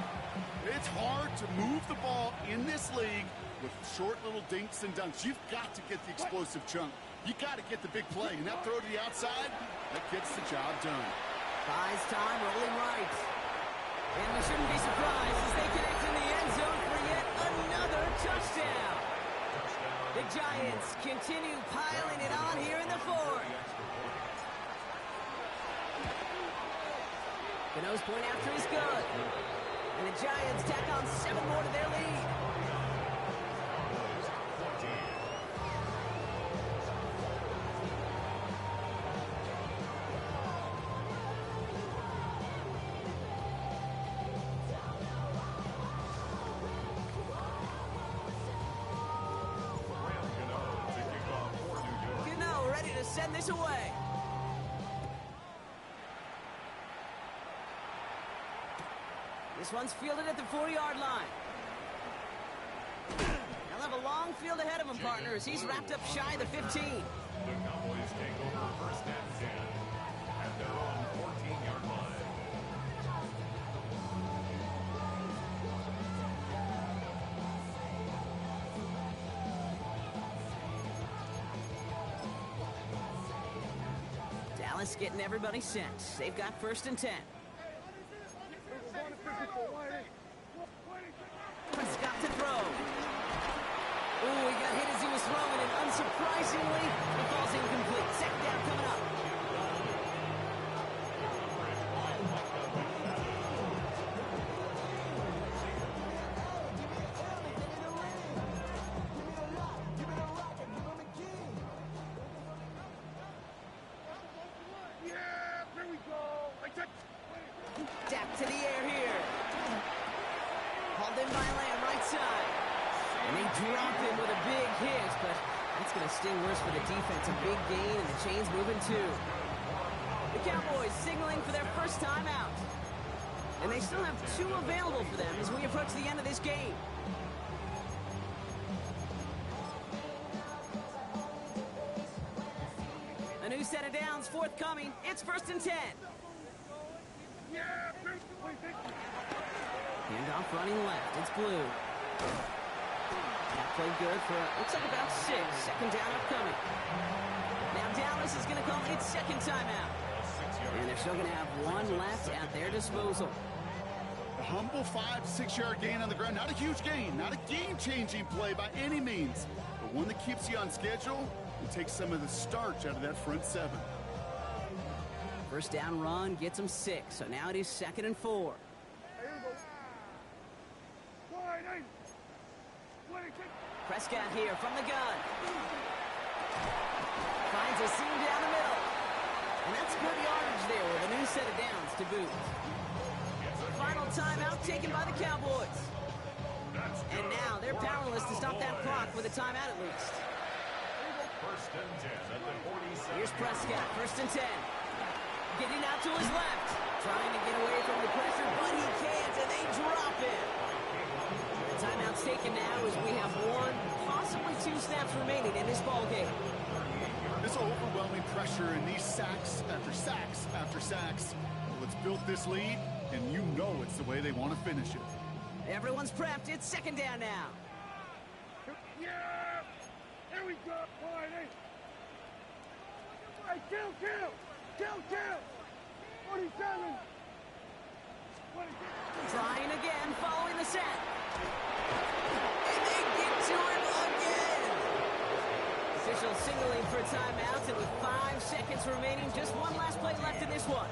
It's hard to move the ball in this league with short little dinks and dunks. You've got to get the explosive chunk. You got to get the big play, and that throw to the outside, that gets the job done. Buys time, rolling right. And we shouldn't be surprised as they connect in the end zone for yet another touchdown. The Giants continue piling it on here in the fourth. The nose point after is good. And the Giants tack on 7 more to their lead. Gano ready to send this away. This one's fielded at the 4-yard line. They'll have a long field ahead of him, partners. He's wrapped up shy of the 15. The Cowboys take over first and 10 at their own 14-yard line. Dallas getting everybody set. They've got first and 10. Prescott to throw. Ooh, he got hit as he was throwing, and unsurprisingly, it falls incomplete. Second down coming up. Yeah, here we go. Tap to the air here. Hauled in by Lamb, right side. And they drop him with a big hit, but that's going to sting worse for the defense. A big gain, and the chain's moving too. The Cowboys signaling for their first time out. And they still have 2 available for them as we approach the end of this game. A new set of downs forthcoming. It's first and 10. Yeah, Handoff running left. It's Blue. That played good for, looks like about 6. Second down upcoming. Now Dallas is going to call its second timeout. And they're still going to have 1 left at their disposal. A humble 5-6-yard gain on the ground. Not a huge gain, not a game-changing play by any means, but one that keeps you on schedule and takes some of the starch out of that front 7. First down run gets them 6, so now it is second and 4. Prescott here from the gun. Finds a seam down the middle. And that's good yardage there with a new set of downs to boot. Final timeout taken by the Cowboys. And now they're powerless to stop that clock with a timeout at least. First and 10 at the 47. Here's Prescott, first and 10. Getting out to his left. Trying to get away from the pressure, but he can't, and they drop it. The timeout's taken now as we have 1, possibly 2 snaps remaining in this ball game. This overwhelming pressure and these sacks after sacks after sacks. Well, it's built this lead, and you know it's the way they want to finish it. Everyone's prepped. It's second down now. Yeah! Here we go! 48! Hey, kill! 47! 26! Trying again, following the set. And they get to him again. Official signaling for a timeout, and with 5 seconds remaining, just 1 last play left in this one.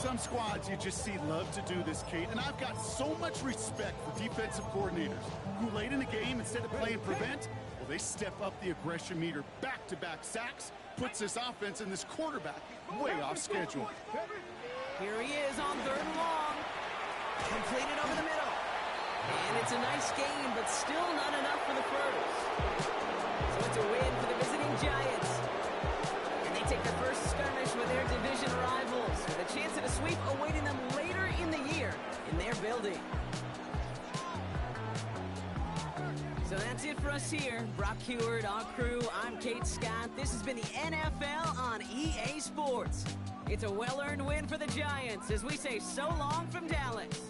Some squads you just see love to do this, Kate, and I've got so much respect for defensive coordinators who late in the game, instead of playing prevent, well, they step up the aggression meter. Back-to-back sacks puts this offense and this quarterback way off schedule. Here he is on 3rd and long. Completed over the middle. And it's a nice game, but still not enough for the first. So it's a win for the visiting Giants. And they take their first skirmish with their division rivals, with a chance at a sweep awaiting them later in the year in their building. So So that's it for us here. Brock Heward, our crew, I'm Kate Scott. This has been the NFL on EA Sports. It's a well-earned win for the Giants as we say so long from Dallas.